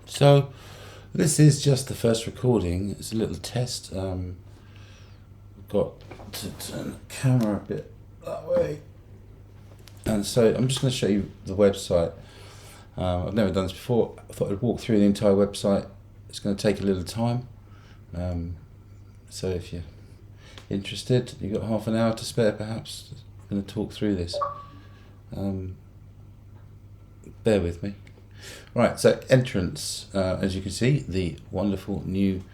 So this is just the first recording. It's a little test. Got to turn the camera a bit that way, and so I'm just going to show you the website. I've never done this before. I thought I'd walk through the entire website. It's going to take a little time. So if you're interested, you've got half an hour to spare perhaps. I'm going to talk through this. Bear with me. Right, so entrance, as you can see, the wonderful new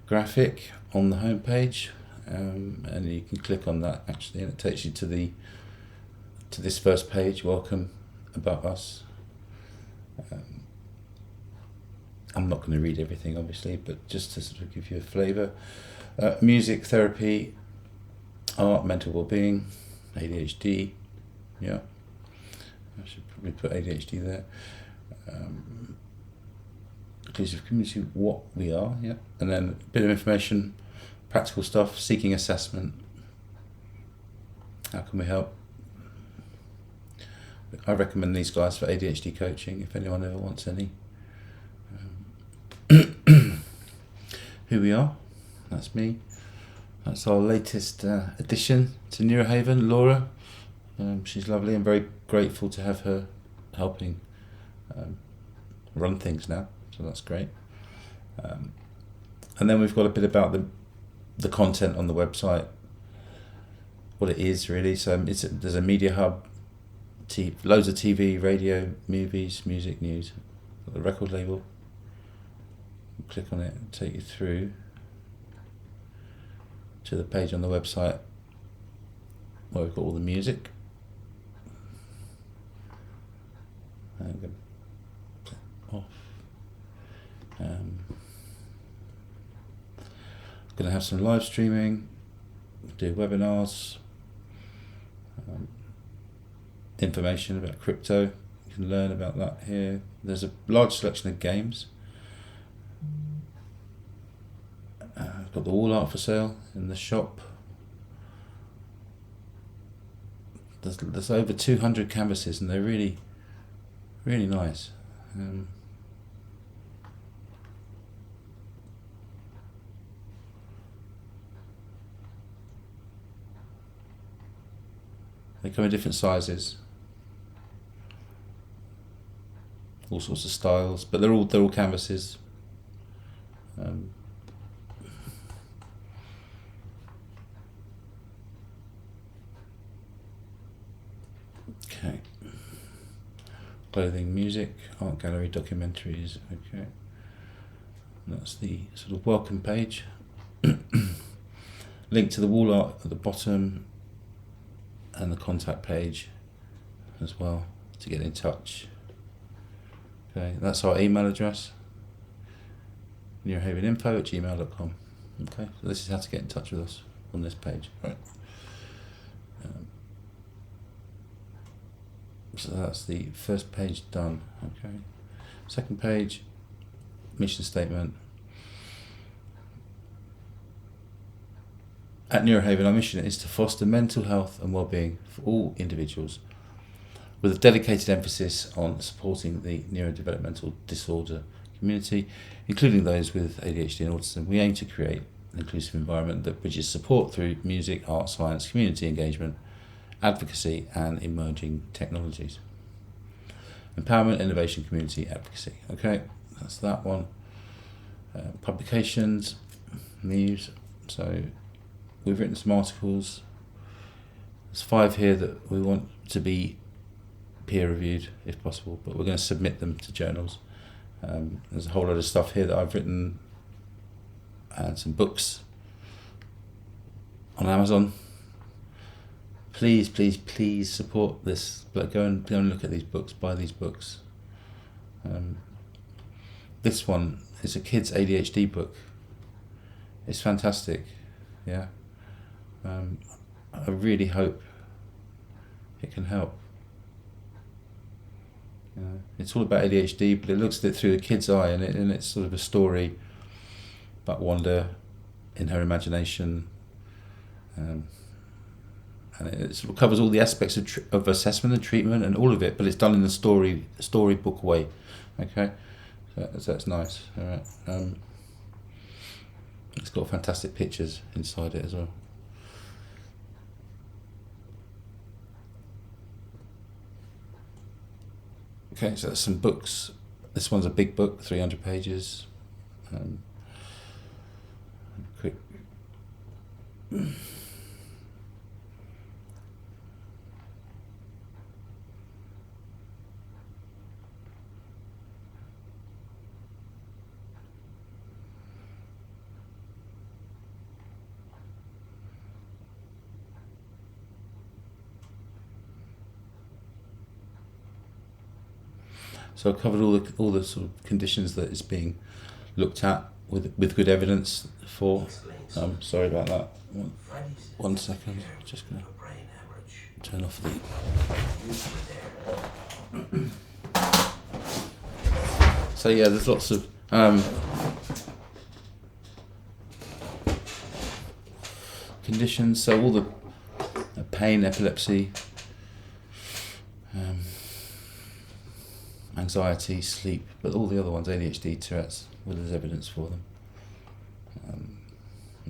graphic on the home page, and you can click on that actually, and it takes you to this first page. Welcome, about us. I'm not going to read everything, obviously, but just to sort of give you a flavour. Music, therapy, art, mental well-being, ADHD. Yeah, I should probably put ADHD there. Inclusive community, what we are, yeah, and then a bit of information, practical stuff, seeking assessment. How can we help? I recommend these guys for ADHD coaching if anyone ever wants any. Who we are, that's me. That's our latest addition to Neurohaven, Laura. She's lovely. I'm very grateful to have her helping run things now, so that's great. And then we've got a bit about the content on the website, what it is really. So there's a media hub, loads of TV, radio, movies, music, news. Got the record label. Click on it and take you through to the page on the website where we've got all the music. And off. Going to have some live streaming, do webinars, information about crypto. You can learn about that here. There's a large selection of games. I've got the wall art for sale in the shop. There's over 200 canvases and they're really, really nice. They come in different sizes, all sorts of styles, but they're all canvases. Okay. Clothing, music, art gallery, documentaries. Okay. That's the sort of welcome page. Link to the wall art at the bottom, and the contact page as well to get in touch. Okay, that's our email address, neurohaveninfo@gmail.com. Okay, so this is how to get in touch with us on this page. Right. So that's the first page done. Okay. Second page, mission statement. At Neurohaven, our mission is to foster mental health and well-being for all individuals, with a dedicated emphasis on supporting the neurodevelopmental disorder community, including those with ADHD and autism. We aim to create an inclusive environment that bridges support through music, art, science, community engagement, advocacy and emerging technologies. Empowerment, innovation, community advocacy. Okay, that's that one. Publications, news. So we've written some articles. There's 5 here that we want to be peer reviewed if possible, but we're going to submit them to journals. There's a whole lot of stuff here that I've written, and some books on Amazon. Please, please, please support this. But go and look at these books, buy these books. This one is a kid's ADHD book. It's fantastic, yeah. I really hope it can help. It's all about ADHD, but it looks at it through the kid's eye, and it's sort of a story about Wanda in her imagination. And it sort of covers all the aspects of assessment and treatment and all of it, but it's done in the storybook way. Okay, So it's nice. All right. It's got fantastic pictures inside it as well. Okay, so there's some books. This one's a big book, 300 pages. Quick. So I've covered all the sort of conditions that is being looked at with good evidence for. Sorry about that. One second. Just gonna turn off the. So yeah, there's lots of conditions. So all the pain, epilepsy, anxiety, sleep, but all the other ones, ADHD, Tourette's, well, there's evidence for them.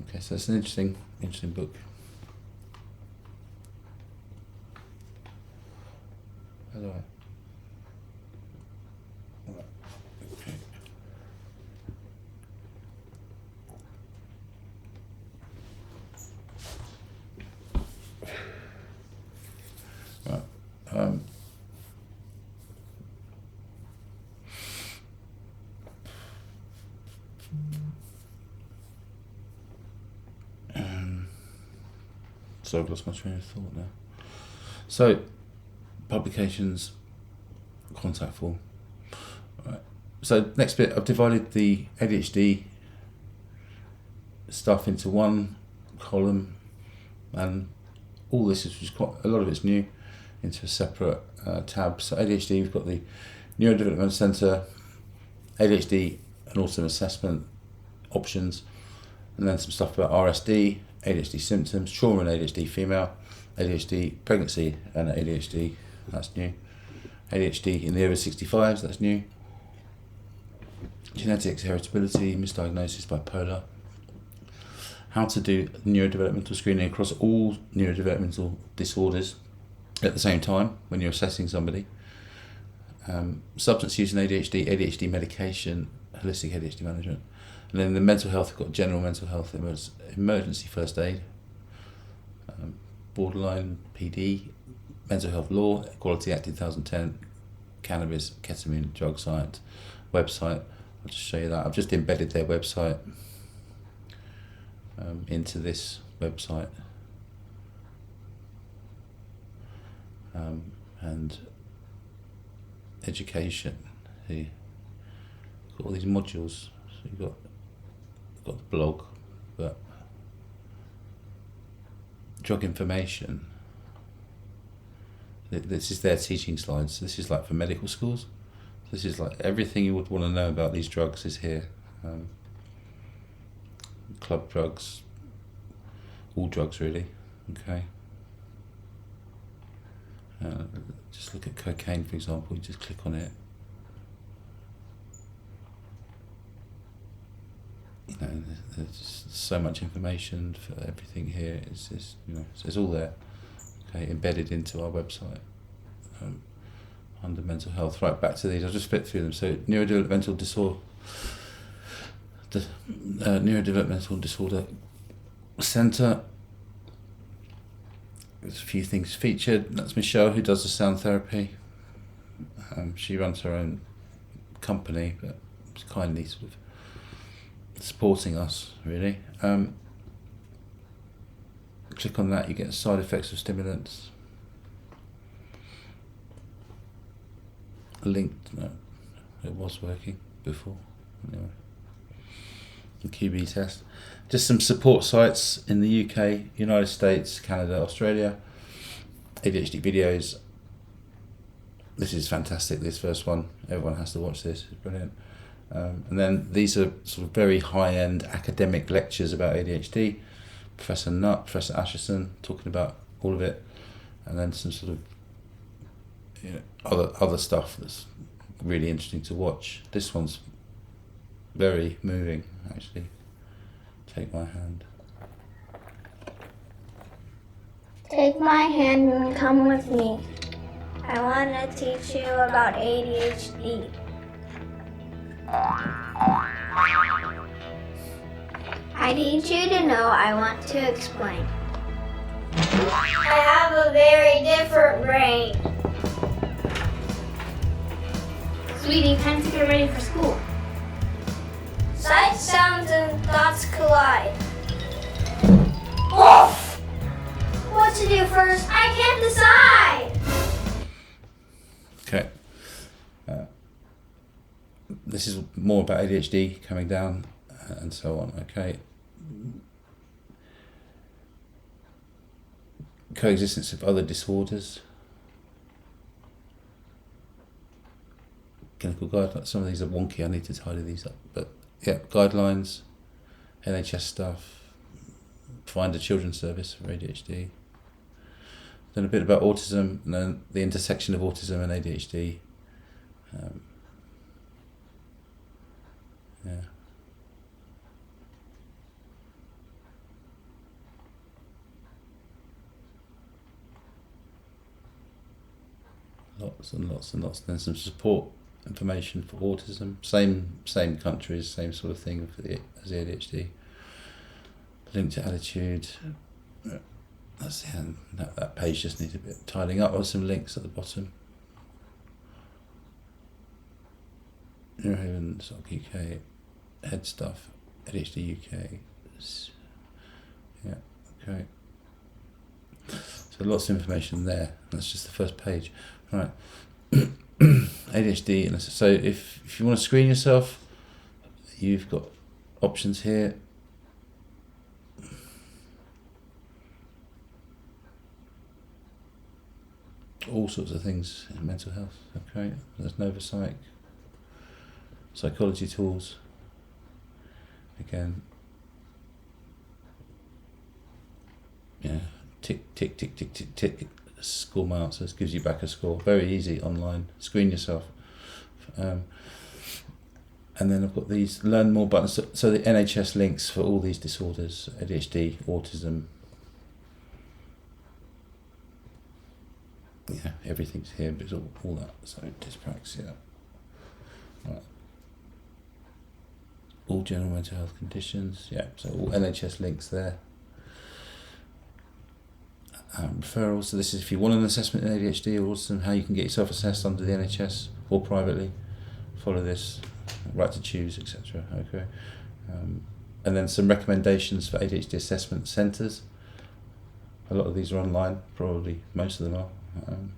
Okay, so it's an interesting book. How do I? Okay. Right. So I've lost my train of thought now. So, publications, contact form. Right. So next bit, I've divided the ADHD stuff into one column, and all this is quite a lot of it's new, into a separate tab. So ADHD, we've got the Neurodevelopment Centre, ADHD and Autism Assessment options, and then some stuff about RSD, ADHD symptoms, trauma and ADHD female, ADHD pregnancy and ADHD, that's new. ADHD in the over 65s, that's new. Genetics, heritability, misdiagnosis, bipolar. How to do neurodevelopmental screening across all neurodevelopmental disorders at the same time when you're assessing somebody. Substance use and ADHD medication, holistic ADHD management. And then the mental health, we've got general mental health, emergency first aid, borderline PD, mental health law, Equality Act 2010, cannabis, ketamine, drug science, website. I'll just show you that. I've just embedded their website into this website. And education, here. Got all these modules. So you've got the blog, but drug information. This is their teaching slides. This is like for medical schools. This is like everything you would want to know about these drugs is here. Club drugs, all drugs really. Okay. Just look at cocaine, for example. You just click on it. You know, there's so much information for everything here. It's all there. Okay, embedded into our website under mental health. Right, back to these. I'll just flip through them. So, neurodevelopmental disorder. The Neurodevelopmental Disorder Centre. There's a few things featured. That's Michelle, who does the sound therapy. She runs her own company, but it's kindly sort of supporting us, really. Click on that, you get side effects of stimulants. Linked, no, it was working before. Anyway. The QB test. Just some support sites in the UK, United States, Canada, Australia. ADHD videos. This is fantastic, this first one. Everyone has to watch this, it's brilliant. And then these are sort of very high-end academic lectures about ADHD. Professor Nutt, Professor Asherson, talking about all of it. And then some sort of other stuff that's really interesting to watch. This one's very moving, actually. Take my hand. Take my hand and come with me. I want to teach you about ADHD. I need you to know I want to explain. I have a very different brain. Sweetie, time to get ready for school. Sight, sounds, and thoughts collide. Oof! What to do first? I can't decide! Okay. This is more about ADHD coming down and so on, okay? Coexistence of other disorders. Clinical guidelines. Some of these are wonky, I need to tidy these up. But yeah, guidelines, NHS stuff, find a children's service for ADHD. Then a bit about autism, and then the intersection of autism and ADHD. Yeah. Lots and lots and lots. Then some support information for autism. Same countries, same sort of thing for as the ADHD. Linked to attitude. That's the end. That page just needs a bit tidying up. With some links at the bottom. Neurohaven, SOC UK, Head Stuff, ADHD UK. Yeah, okay. So lots of information there. That's just the first page. Right. ADHD, and so if you want to screen yourself, you've got options here. All sorts of things in mental health. Okay, there's Novopsych, psychology tools. Again, yeah, tick tick tick tick tick tick. Score my answers, gives you back a score. Very easy online. Screen yourself. And then I've got these learn more buttons. So the NHS links for all these disorders: ADHD, autism. Yeah, everything's here, but it's all that. So dyspraxia. Right. All general mental health conditions. Yeah, so all NHS links there. Referrals. So this is if you want an assessment in ADHD or autism, how you can get yourself assessed under the NHS or privately. Follow this. Right to choose, etc. Okay. And then some recommendations for ADHD assessment centres. A lot of these are online. Probably most of them are. And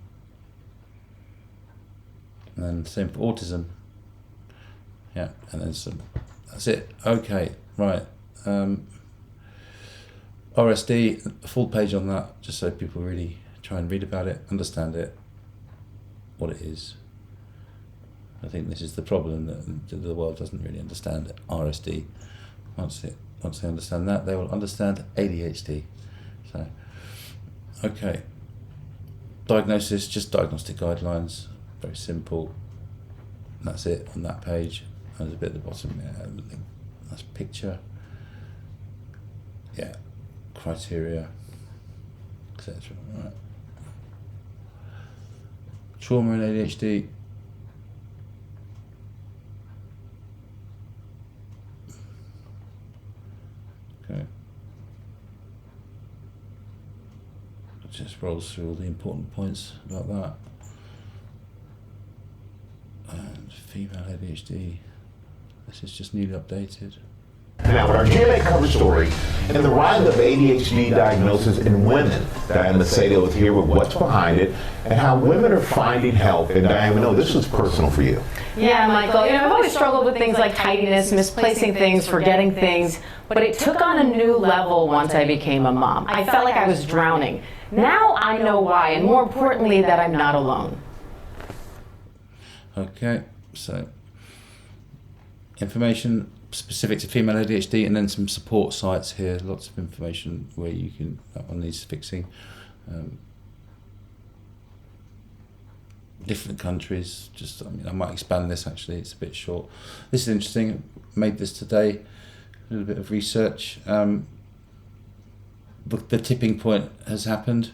then same for autism. Yeah, and then some. That's it. Okay, right. RSD, a full page on that, just so people really try and read about it, understand it, what it is. I think this is the problem, that the world doesn't really understand RSD. Once they understand that, they will understand ADHD. So, okay. Diagnosis, just diagnostic guidelines, very simple. That's it on that page. There's a bit at the bottom, yeah, that's picture. Yeah, criteria, etc. Right. Trauma and ADHD. Okay. It just rolls through all the important points about that. And female ADHD. This is just newly updated. Now, with our GMA cover story and the rise of ADHD diagnosis in women, Diana Macedo is here with what's behind it and how women are finding help. And Diana, we know this was personal for you. Yeah, Michael, I've always struggled with things like tidiness, misplacing things, forgetting things, but it took on a new level once I became a mom. I felt like I was drowning. Now I know why, and more importantly, that I'm not alone. Okay, so information specific to female ADHD, and then some support sites here. Lots of information where you can, that one needs fixing. different countries. Just, I mean, I might expand this actually, it's a bit short. This is interesting, made this today, a little bit of research. The tipping point has happened.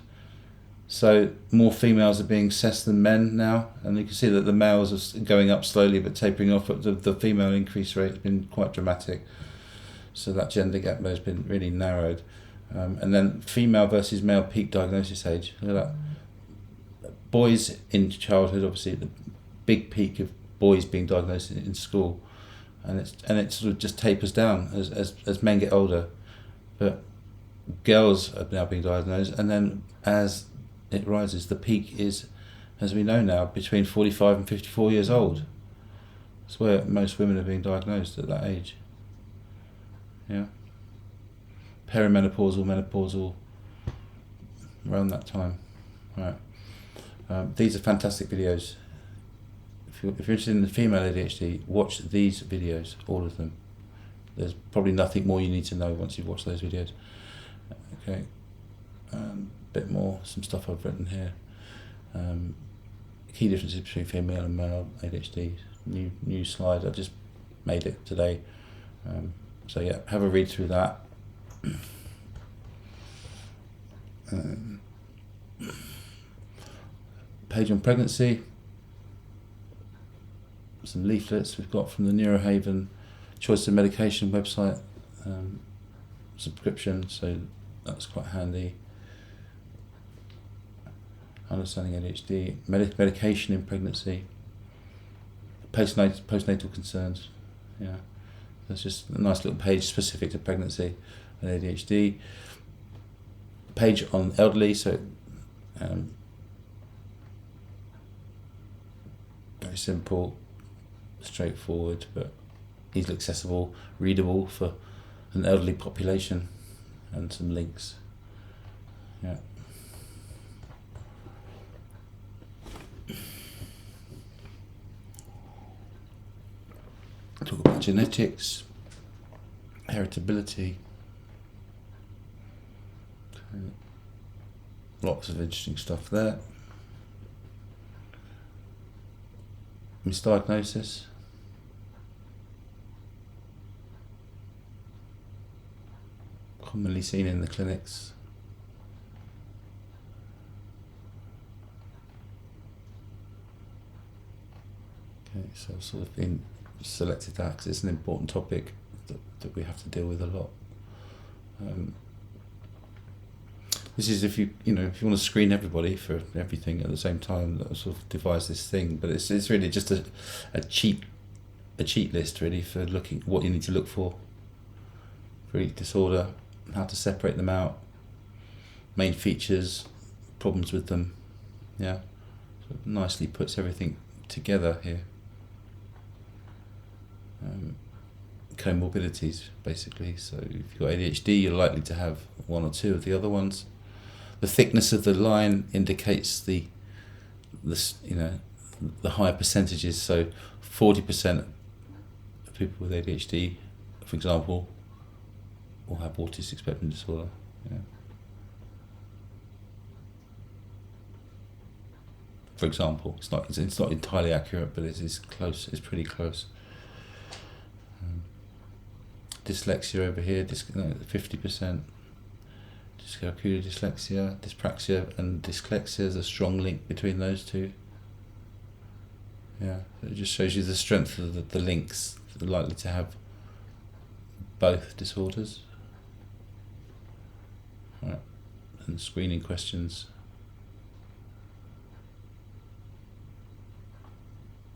So more females are being assessed than men now, and you can see that the males are going up slowly but tapering off, but the female increase rate has been quite dramatic. So that gender gap has been really narrowed. And then female versus male peak diagnosis age. Look at that. Boys in childhood, obviously the big peak of boys being diagnosed in school, and it sort of just tapers down as men get older. But girls are now being diagnosed, and then as it rises, the peak is, as we know now, between 45 and 54 years old. That's where most women are being diagnosed at that age. Yeah. Perimenopausal, menopausal, around that time. Right. These are fantastic videos. If you're interested in the female ADHD, watch these videos, all of them. There's probably nothing more you need to know once you've watched those videos. Okay. Bit more, some stuff I've written here. Key differences between female and male ADHD. New slide. I just made it today. So yeah, have a read through that. Page on pregnancy. Some leaflets we've got from the Neurohaven Choice of Medication website subscription, so that's quite handy. Understanding ADHD, medication in pregnancy, postnatal concerns. Yeah, that's just a nice little page specific to pregnancy and ADHD. Page on elderly, so very simple, straightforward, but easily accessible, readable for an elderly population, and some links. Yeah. Talk about genetics, heritability, lots of interesting stuff there. Misdiagnosis, commonly seen in the clinics. Okay, so I've sort of been selected that because it's an important topic that we have to deal with a lot. This is if you want to screen everybody for everything at the same time, that sort of devise this thing. But it's really just a cheat list really for looking what you need to look for each disorder, how to separate them out, main features, problems with them. Yeah, so it nicely puts everything together here. Comorbidities basically. So if you've got ADHD, you're likely to have one or two of the other ones. The thickness of the line indicates the higher percentages. So 40% of people with ADHD, for example, will have autistic spectrum disorder. Yeah. For example, it's not entirely accurate, but it is close. It's pretty close. Dyslexia over here, 50%. Dyscalculia, dyslexia, dyspraxia, and dyslexia. There's a strong link between those two. Yeah, it just shows you the strength of the links that are likely to have both disorders. Right, and screening questions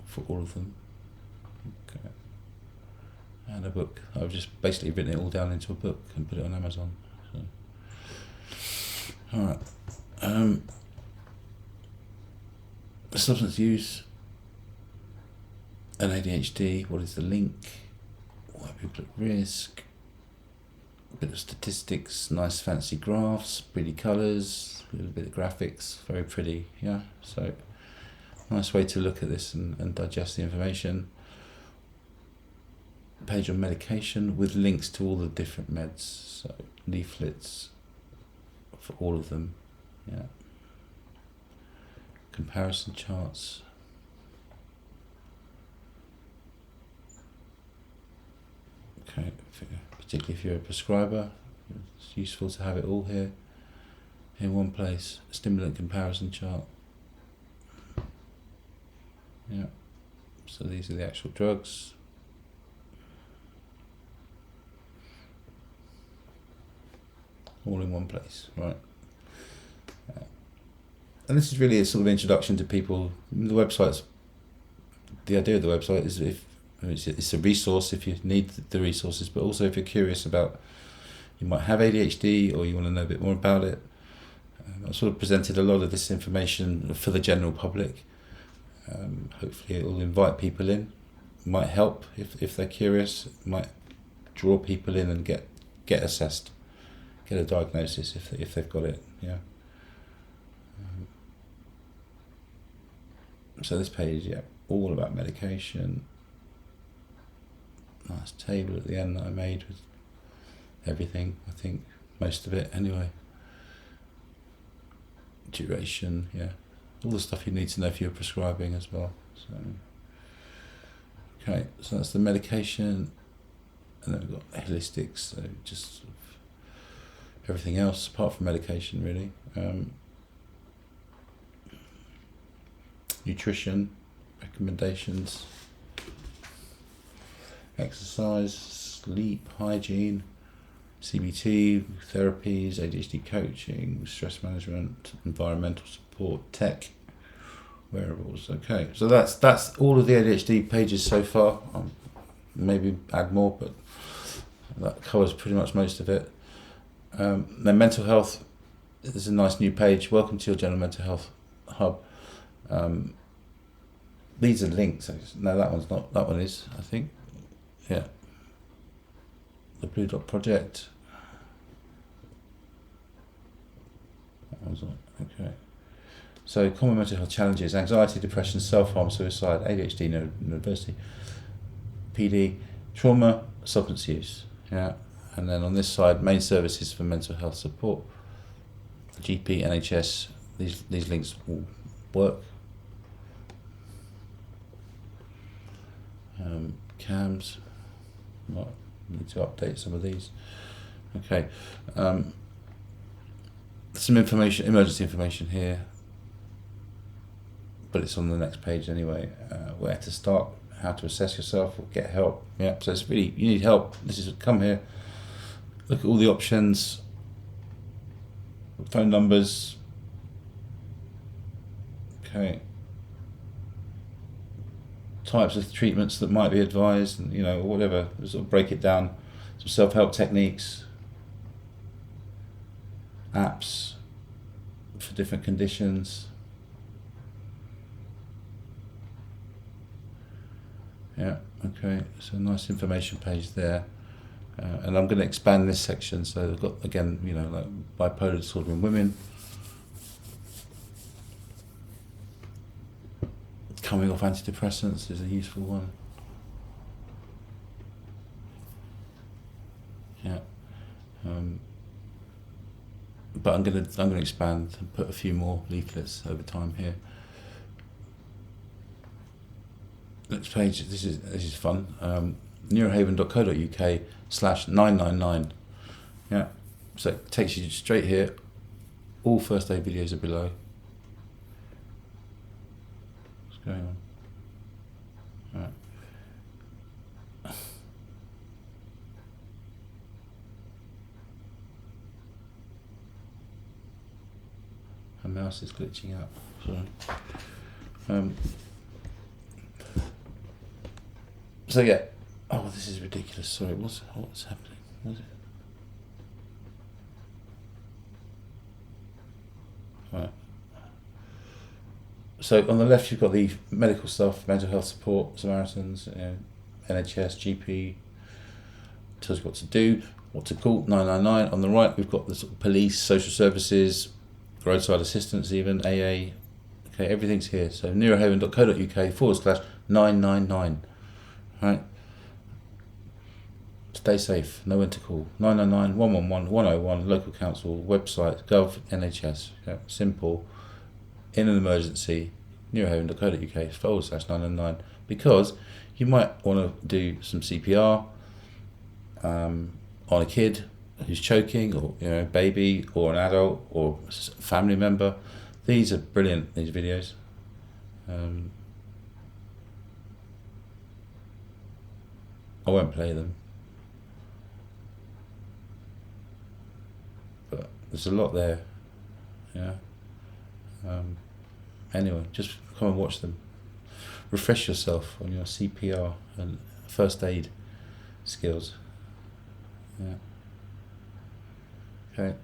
for all of them. Okay. And a book. I've just basically written it all down into a book and put it on Amazon. So. All right. Substance use and ADHD. What is the link? Why are people at risk? A bit of statistics, nice fancy graphs, pretty colours, a little bit of graphics, very pretty. Yeah. So nice way to look at this and digest the information. Page on medication with links to all the different meds, so leaflets for all of them. Yeah. comparison charts. Okay, particularly if you're a prescriber, it's useful to have it all here in one place. Stimulant comparison chart. Yeah, so these are the actual drugs. All in one place, right? And this is really a sort of introduction to people. The website's, the idea of the website is it's a resource if you need the resources, but also if you're curious about, you might have ADHD or you want to know a bit more about it. I've sort of presented a lot of this information for the general public. Hopefully it will invite people in, might help if they're curious, might draw people in and get assessed, get a diagnosis if they've got it. Yeah. So this page, yeah, all about medication. Nice table at the end that I made with everything, I think, most of it anyway. Duration, yeah. All the stuff you need to know for your prescribing as well. So, okay, so that's the medication. And then we've got holistics, so just sort of everything else apart from medication, really. Nutrition, recommendations, exercise, sleep, hygiene, CBT, therapies, ADHD coaching, stress management, environmental support, tech, wearables. Okay, so that's all of the ADHD pages so far. Maybe add more, but that covers pretty much most of it. Then mental health, there's a nice new page. Welcome to your general mental health hub. These are links. No, that one's not. That one is, I think. Yeah. The Blue Dot Project. That one's not. Okay. So common mental health challenges: anxiety, depression, self-harm, suicide, ADHD, neurodiversity, PD, trauma, substance use. Yeah. And then on this side, main services for mental health support. GP, NHS. These links will work. CAMS, might need to update some of these. Okay, some information, emergency information here, but it's on the next page anyway. Where to start, how to assess yourself, or get help. Yeah, so it's really, you need help. This is, come here, look at all the options, phone numbers. Okay. Types of treatments that might be advised, and or whatever. Sort of break it down. Some self-help techniques, apps for different conditions. Yeah. Okay. So nice information page there, and I'm going to expand this section. So I've got again, like bipolar disorder in women. Coming off antidepressants is a useful one. Yeah, but I'm gonna expand and put a few more leaflets over time here. Next page. This is fun. Neurohaven.co.uk/999. Yeah, so it takes you straight here. All first aid videos are below. Going on. Right. My mouse is glitching out. Sorry. So yeah. Oh, this is ridiculous. Sorry. What's happening? What is it? Right. So on the left you've got the medical stuff, mental health support, Samaritans, NHS, GP, tells you what to do, what to call, 999. On the right we've got the sort of police, social services, roadside assistance even, AA. Okay, everything's here. So neurohaven.co.uk/999. Right. Stay safe, know when to call. 999 111 101, local council, website, Gov, NHS. Okay, simple. in an emergency, neurohaven.co.uk/999, because you might want to do some CPR on a kid who's choking, or a baby, or an adult, or a family member. These are brilliant, these videos. I won't play them, but there's a lot there. Anyway, just come and watch them. Refresh yourself on your CPR and first aid skills. Yeah. Okay.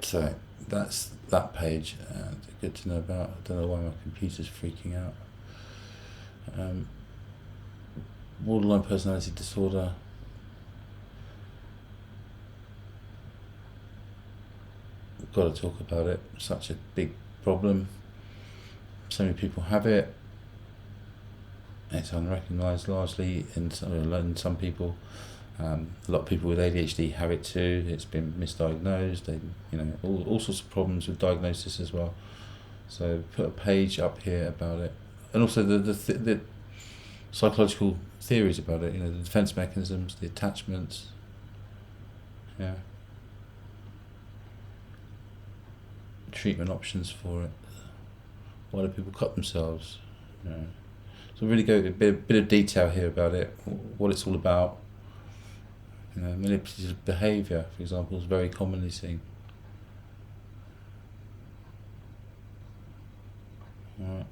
So that's that page, and good to know about. I don't know why my computer's freaking out. Borderline personality disorder. We've got to talk about it. Such a big problem. So many people have it. It's unrecognised largely in some people. A lot of people with ADHD have it too. It's been misdiagnosed. All sorts of problems with diagnosis as well. So put a page up here about it, and also the psychological theories about it. The defence mechanisms, the attachments. Yeah. Treatment options for it. Why do people cut themselves? So really go a bit of detail here about it, what it's all about. Manipulative behaviour, for example, is very commonly seen. Right.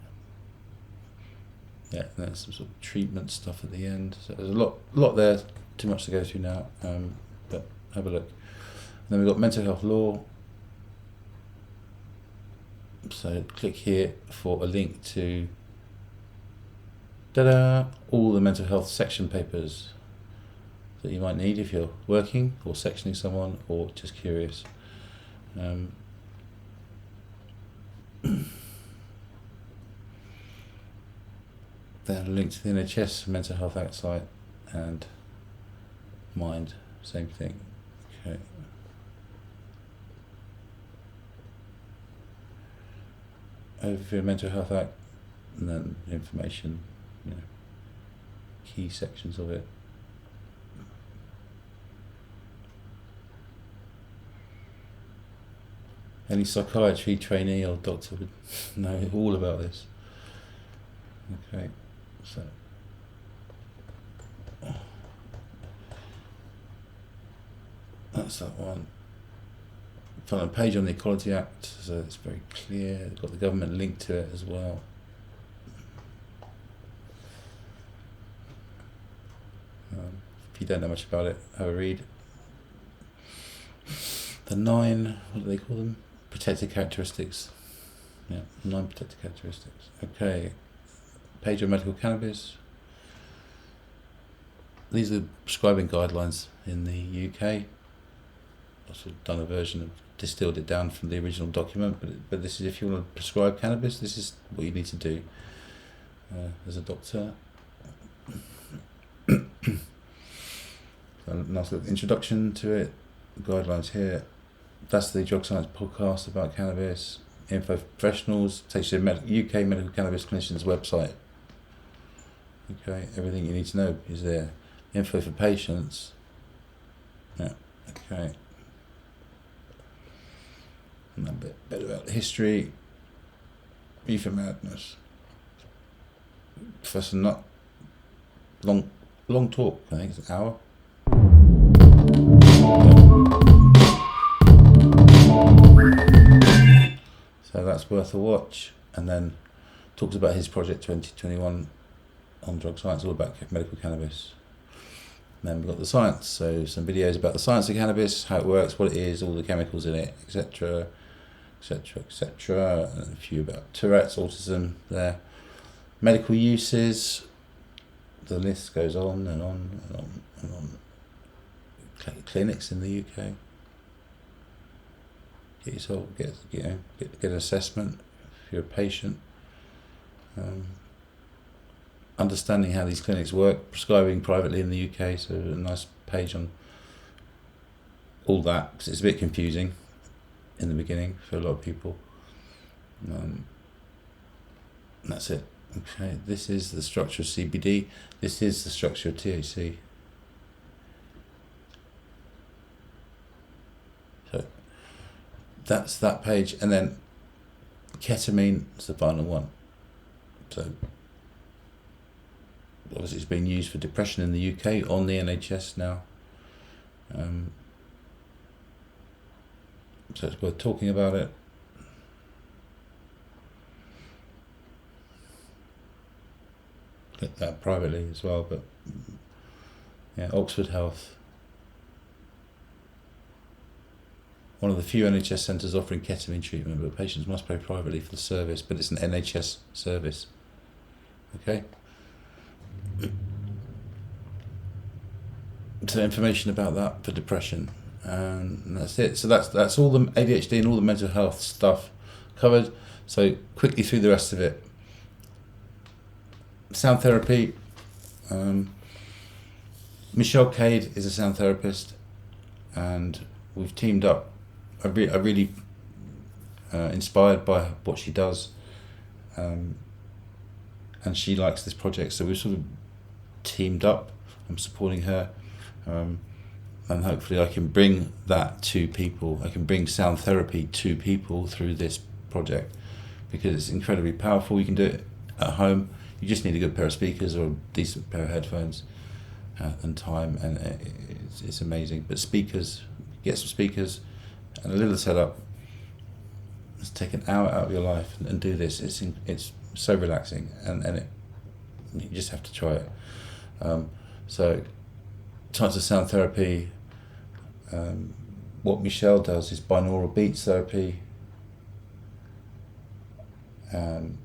Yeah, and there's some sort of treatment stuff at the end. So there's a lot there, too much to go through now, but have a look. And then we've got mental health law. So click here for a link to all the mental health section papers that you might need if you're working or sectioning someone or just curious. Then a link to the NHS Mental Health Act site and Mind, same thing. Okay. Overview of Mental Health Act, and then information, key sections of it. Any psychiatry trainee or doctor would know all about this. Okay, so that's that one. Found a page on the Equality Act, so it's very clear. They've got the government link to it as well. If you don't know much about it, have a read. The 9, what do they call them? Protected characteristics. Yeah, 9 protected characteristics. Okay, page on medical cannabis. These are prescribing guidelines in the UK. I've sort of done a version of, distilled it down from the original document, but this is if you want to prescribe cannabis, this is what you need to do as a doctor. A nice little introduction to it, guidelines here. That's the Drug Science podcast about cannabis. Info for professionals, takes you to the UK Medical Cannabis Clinicians website. Okay, everything you need to know is there. Info for patients. Yeah, okay. And a bit about the history. Reefer Madness. Professor Nutt. Long talk, I think it's an hour. So that's worth a watch. And then talks about his project 2021 on drug science, all about medical cannabis. And then we've got the science, so some videos about the science of cannabis, how it works, what it is, all the chemicals in it, etc., etc., etc., and a few about Tourette's, autism there. Medical uses, the list goes on and on and on and on. Clinics in the UK. Get yourself, get an assessment if you're a patient. Understanding how these clinics work, prescribing privately in the UK, so a nice page on all that, because it's a bit confusing in the beginning for a lot of people. That's it. Okay, this is the structure of CBD. This is the structure of THC. So that's that page, and then ketamine is the final one. So obviously it's being used for depression in the UK on the NHS now. So it's worth talking about it. Get that privately as well, but yeah, Oxford Health. One of the few NHS centres offering ketamine treatment, but patients must pay privately for the service, but it's an NHS service. Okay? So information about that for depression, and that's it. So that's all the ADHD and all the mental health stuff covered. So quickly through the rest of it. Sound therapy. Michelle Cade is a sound therapist, and we've teamed up. I'm really inspired by what she does, and she likes this project, so we've sort of teamed up. I'm supporting her, and hopefully I can bring that to people. I can bring sound therapy to people through this project, because it's incredibly powerful. You can do it at home. You just need a good pair of speakers or a decent pair of headphones and time, and it's amazing. But speakers, get some speakers and a little setup. Let's take an hour out of your life and do this. It's so relaxing, and you just have to try it. So types of sound therapy. What Michelle does is binaural beats therapy, and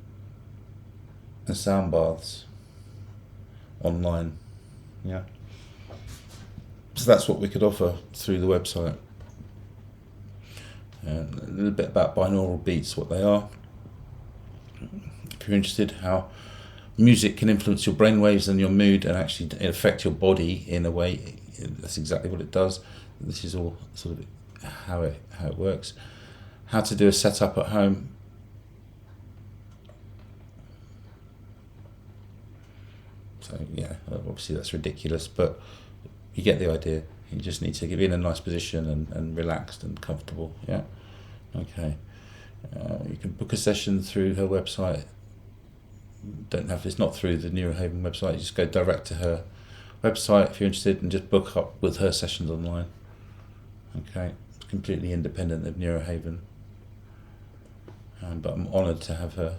sound baths online. Yeah. So that's what we could offer through the website. And a little bit about binaural beats, what they are. If you're interested how music can influence your brainwaves and your mood and actually affect your body in a way, that's exactly what it does. This is all sort of how it works. How to do a setup at home. So yeah, obviously that's ridiculous, but you get the idea. You just need to get in a nice position and relaxed and comfortable. Yeah. Okay. You can book a session through her website. It's not through the Neurohaven website. You just go direct to her website if you're interested, and just book up with her sessions online. Okay. It's completely independent of Neurohaven. But I'm honoured to have her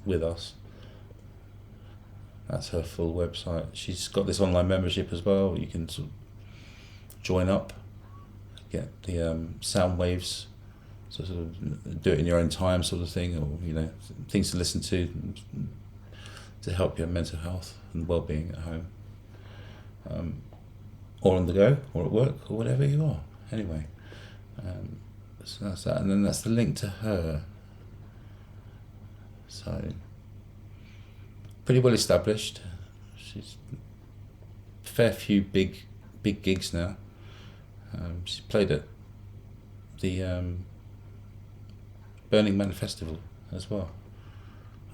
with us. That's her full website. She's got this online membership as well. You can sort of join up, get the sound waves, so sort of do it in your own time, sort of thing, or things to listen to help your mental health and well-being at home, or on the go, or at work, or whatever you are. Anyway, so that's that, and then that's the link to her. So. Pretty well established. She's a fair few big gigs now. She's played at the Burning Man Festival as well,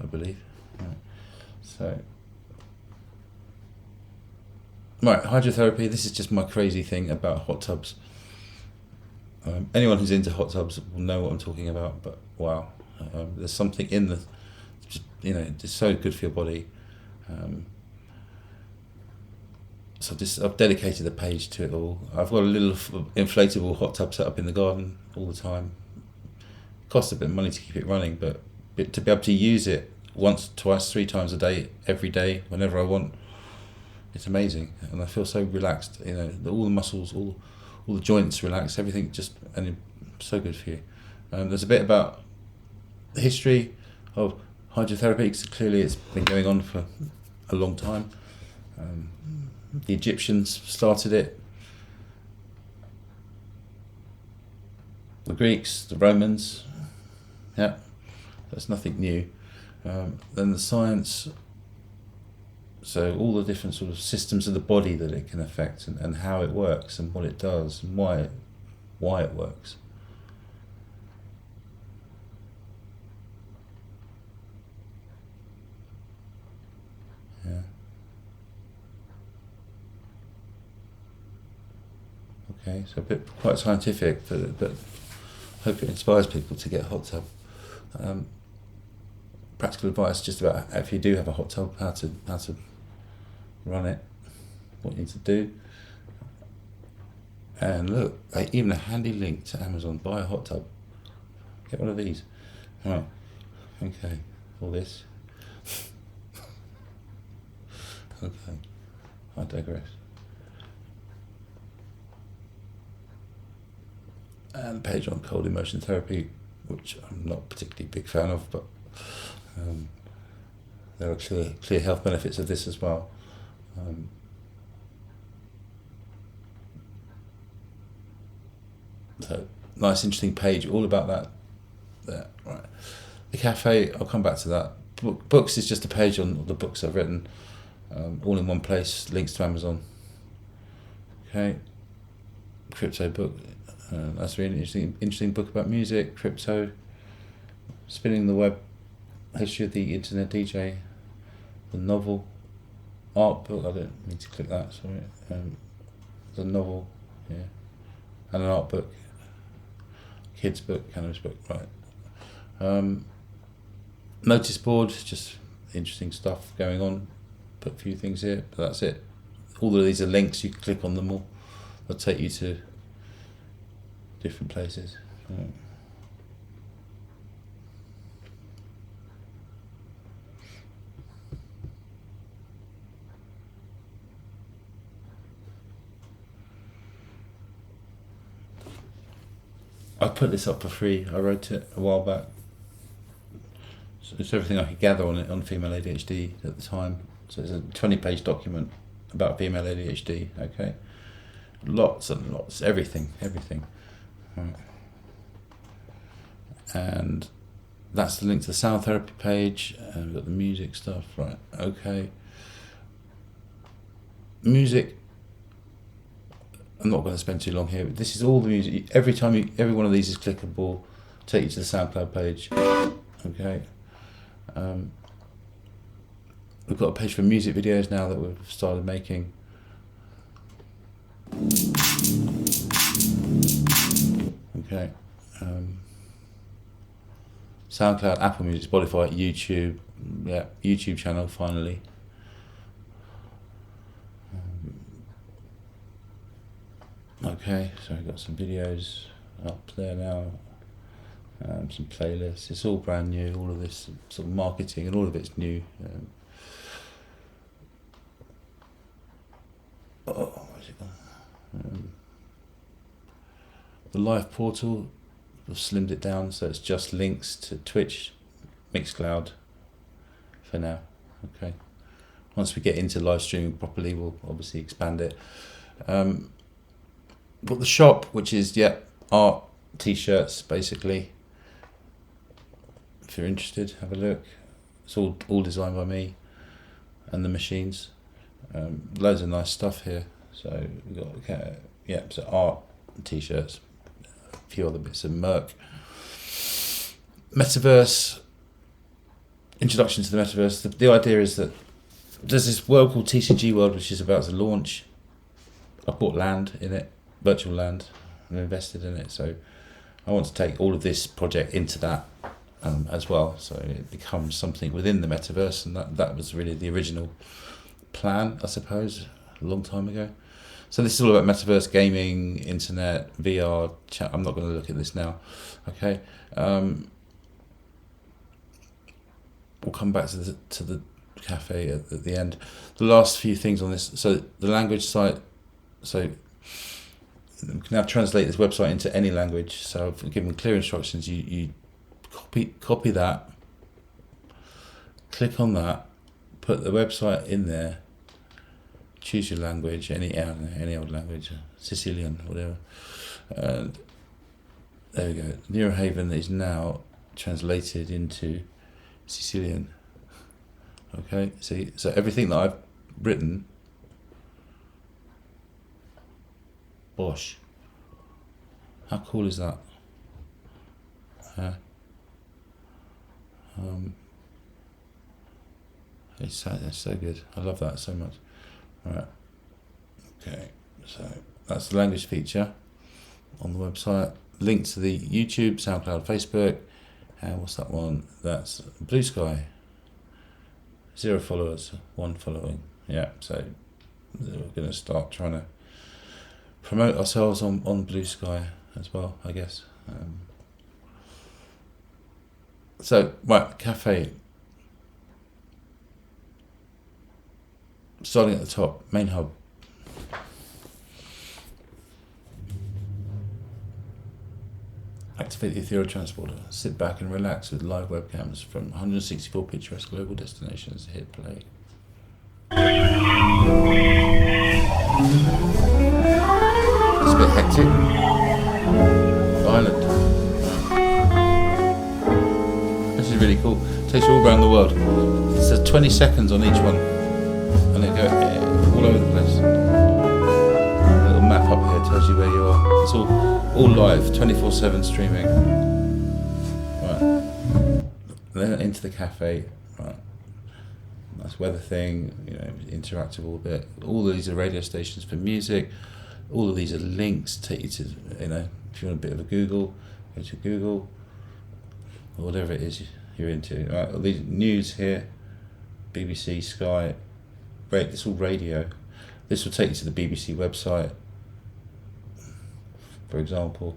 I believe. Right. So, right, hydrotherapy. This is just my crazy thing about hot tubs. Anyone who's into hot tubs will know what I'm talking about. But wow, there's something in the. It's so good for your body. So I've dedicated a page to it all. I've got a little inflatable hot tub set up in the garden all the time. It costs a bit of money to keep it running, but to be able to use it once, twice, 3 times a day, every day, whenever I want, it's amazing. And I feel so relaxed. All the muscles, all the joints relaxed, everything and it's so good for you. There's a bit about the history of hydrotherapy, because clearly it's been going on for a long time. The Egyptians started it, the Greeks, the Romans, yeah, that's nothing new. Then the science So all the different sort of systems of the body that it can affect, and how it works, and what it does, and why it works. Yeah. Okay, so a bit quite scientific, but hope it inspires people to get a hot tub. Practical advice just about if you do have a hot tub, how to run it, what you need to do. And look, even a handy link to Amazon. Buy a hot tub. Get one of these. Right. Okay. All this. Okay. I digress. And the page on cold immersion therapy, which I'm not particularly big fan of, but there are clear health benefits of this as well. So nice, interesting page, all about that. There, right. The cafe, I'll come back to that. Books is just a page on the books I've written, all in one place. Links to Amazon. Okay. Crypto book. That's a really interesting book about music, crypto, spinning the web, history of the internet DJ, the novel, art book. I don't mean to click that. Sorry. The novel, yeah, and an art book, kids book, cannabis book. Right. Notice board, just interesting stuff going on. Put a few things here, but that's it. All of these are links. You can click on them all. They'll take you to different places. I put this up for free. I wrote it a while back. So it's everything I could gather on it on female ADHD at the time. So it's a 20-page document about female ADHD. Okay, lots and lots, everything. Right. And that's the link to the sound therapy page, and we've got the music stuff, right? Okay. Music, I'm not going to spend too long here, but this is all the music. Every one of these is clickable, take you to the SoundCloud page. Okay. We've got a page for music videos now that we've started making. Okay. SoundCloud, Apple Music, Spotify, YouTube. Yeah, YouTube channel finally. Okay, so we've got some videos up there now. Some playlists. It's all brand new. All of this sort of marketing and all of it's new. Where's it gone? The live portal, we've slimmed it down so it's just links to Twitch, Mixcloud for now. Okay. Once we get into live streaming properly, we'll obviously expand it. Got the shop, which is art, t-shirts basically. If you're interested, have a look. It's all designed by me and the machines. Loads of nice stuff here. So we've got so art, t-shirts, a few other bits of merch. Metaverse, introduction to the metaverse. The idea is that there's this world called TCG World, which is about to launch. I bought land in it, virtual land, and invested in it. So I want to take all of this project into that as well. So it becomes something within the metaverse, and that was really the original plan, I suppose, a long time ago. So this is all about metaverse, gaming, internet, VR, chat. I'm not going to look at this now. Okay. We'll come back to the cafe at the end. The last few things on this. So the language site. So we can now translate this website into any language. So I've given clear instructions. You copy that. Click on that. Put the website in there. Choose your language, any old language, Sicilian, whatever. And there we go. Neurohaven is now translated into Sicilian. Okay, so everything that I've Britain. Bosh. How cool is that? It's so good. I love that so much. Right. Okay. So that's the language feature on the website. Link to the YouTube, SoundCloud, Facebook, and what's that one? That's Blue Sky. 0 followers, 1 following. Yeah. So we're going to start trying to promote ourselves on Blue Sky as well, I guess. So, right, cafe. Starting at the top, main hub. Activate the Ethereal Transporter. Sit back and relax with live webcams from 164 picturesque global destinations. Hit play. It's a bit hectic. Island. This is really cool. Takes you all around the world. So 20 seconds on each one, and it goes all over the place. A little map up here tells you where you are. It's all live, 24/7 streaming. Right. Then into the cafe. Right. Nice weather thing. Interactive a little bit. All of these are radio stations for music. All of these are links. Take you to if you want a bit of a Google, go to Google. Or whatever it is you're into. Right, all these news here, BBC, Sky, this all radio. This will take you to the BBC website, for example.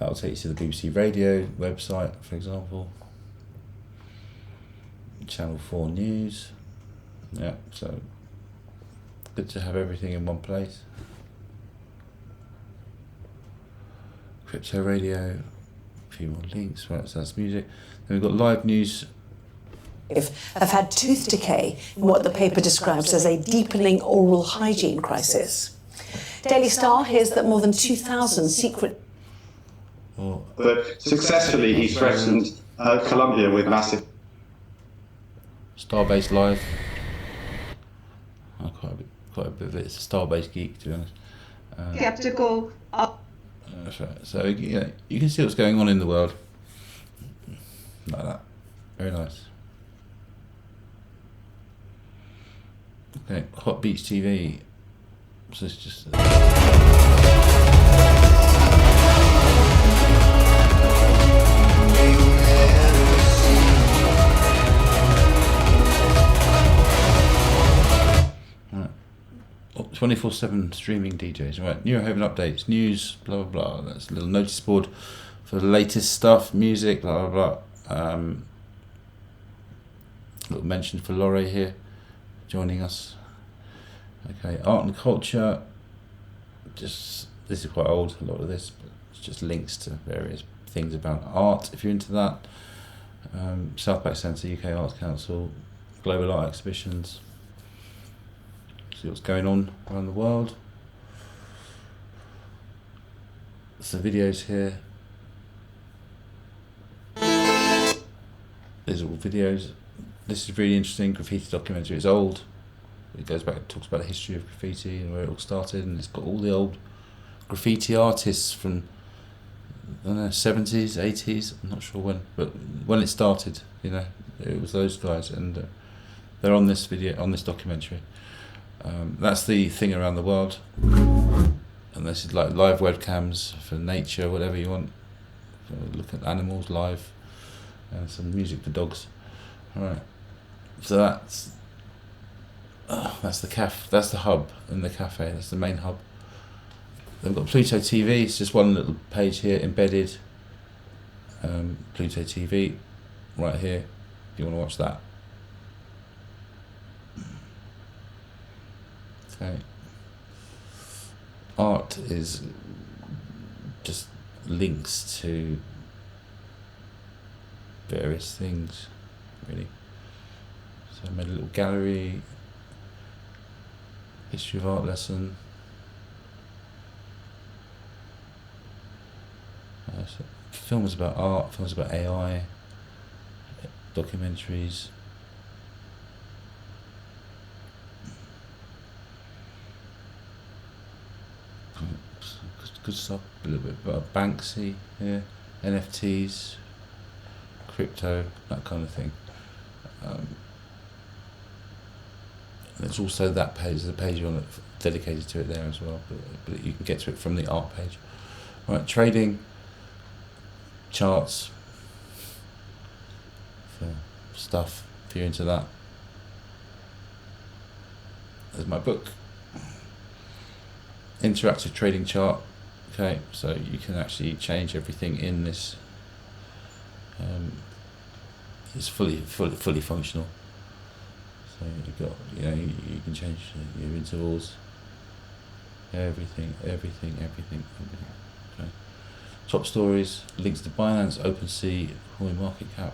That will take you to the BBC radio website, for example. Channel 4 News. Yeah, so good to have everything in one place. Crypto radio. A few more links, right, so that's music. Then we've got live news. Have had tooth decay in what the paper describes as a deepening oral hygiene crisis. Daily Star hears that more than 2,000 secret... But successfully he threatened Colombia with massive... Starbase Live. Quite a bit of it. It's a Starbase geek, to be honest. Skeptical. That's right. So you can see what's going on in the world. Like that. Very nice. Okay, Hot Beats TV. So it's just... 24/7 streaming DJs. Right, Neurohaven updates, news, blah blah blah. That's a little notice board for the latest stuff, music, blah blah blah. Little mention for Laurie here, joining us. Okay, art and culture. This is quite old, a lot of this, but it's just links to various things about art if you're into that. Southbank Centre, UK Arts Council, Global Art Exhibitions. See what's going on around the world. Some videos here. These are all videos. This is really interesting, graffiti documentary. It's old. It goes back, it talks about the history of graffiti and where it all started, and it's got all the old graffiti artists from, I don't know, 70s, 80s, I'm not sure when, but when it started, it was those guys, and they're on this video, on this documentary. That's the thing around the world, and this is like live webcams for nature, whatever you want. Look at animals live, and some music for dogs. All right, so that's the that's the hub and the cafe. That's the main hub. They've got Pluto TV. It's just one little page here embedded. Pluto TV, right here. If you want to watch that. Okay. Art is just links to various things, really. So I made a little gallery, history of art lesson. So films about art, films about AI, documentaries. good stuff. A little bit about Banksy, yeah, NFTs, crypto, that kind of thing. There's also that page, there's a page on it dedicated to it there as well, but you can get to it from the art page. Right, trading, charts, for stuff, if you're into that. There's my book, Interactive Trading Chart. Okay, so you can actually change everything in this. It's fully functional. So you've got, you can change your intervals, everything. Okay. Top stories, links to Binance, OpenSea, CoinMarketCap.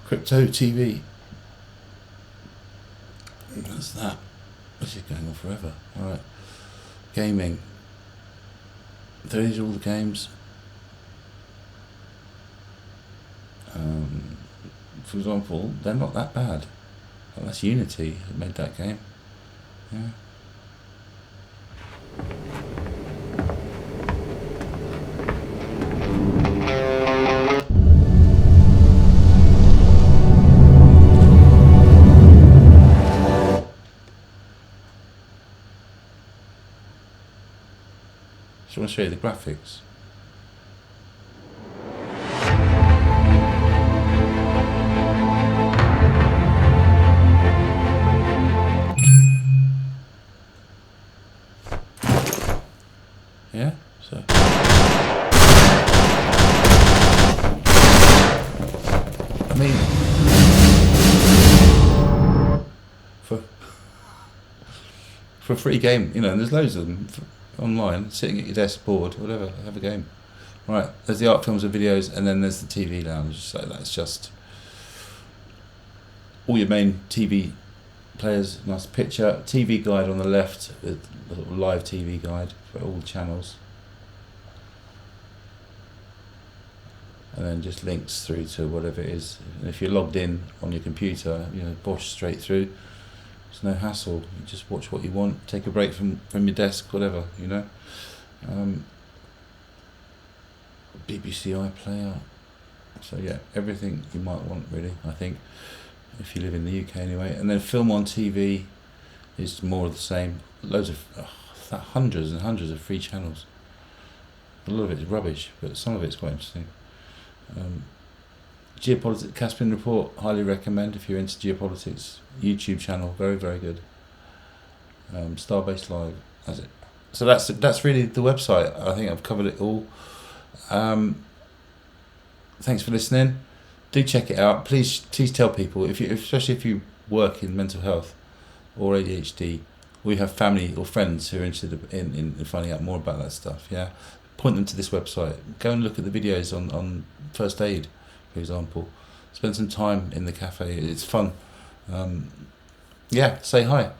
Crypto TV. What's that? This is going on forever. Alright. Gaming. These are all the games. For example, they're not that bad. Well, that's Unity that made that game. Yeah. So I want to show you the graphics. Yeah, so. I mean, for a free game, and there's loads of them online, sitting at your desk, bored, whatever, have a game. Right, there's the art films and videos, and then there's the TV lounge. So that's just all your main TV players, nice picture, TV guide on the left, with a little live TV guide for all the channels. And then just links through to whatever it is. And if you're logged in on your computer, bosh straight through. There's no hassle. You just watch what you want, take a break from your desk, whatever, BBC iPlayer. So yeah, everything you might want, really, I think, if you live in the UK anyway. And then film on TV is more of the same. Loads of, hundreds and hundreds of free channels. A lot of it is rubbish, but some of it's quite interesting. Geopolitics, Caspian Report, highly recommend if you're into geopolitics. YouTube channel, very, very good. Starbase Live, that's it. So that's really the website. I think I've covered it all. Thanks for listening. Do check it out. Please tell people, especially if you work in mental health or ADHD, or you have family or friends who are interested in finding out more about that stuff. Yeah, point them to this website. Go and look at the videos on first aid, for example. Spend some time in the cafe. It's fun. Say hi.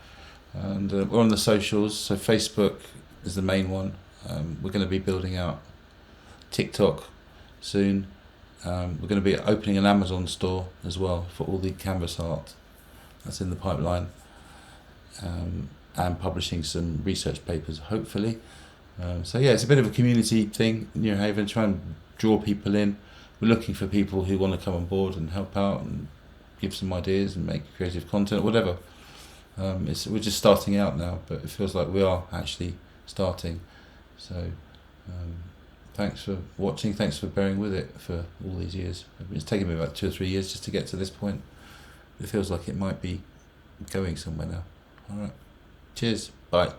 And we're on the socials. So Facebook is the main one. We're going to be building out TikTok soon. We're going to be opening an Amazon store as well for all the canvas art. That's in the pipeline. And publishing some research papers, hopefully. It's a bit of a community thing in New Haven, try and draw people in. We're looking for people who want to come on board and help out and give some ideas and make creative content, whatever. We're just starting out now, but it feels like we are actually starting. So thanks for watching, thanks for bearing with it for all these years. It's taken me about 2 or 3 years just to get to this point. It feels like it might be going somewhere now. All right, cheers, bye.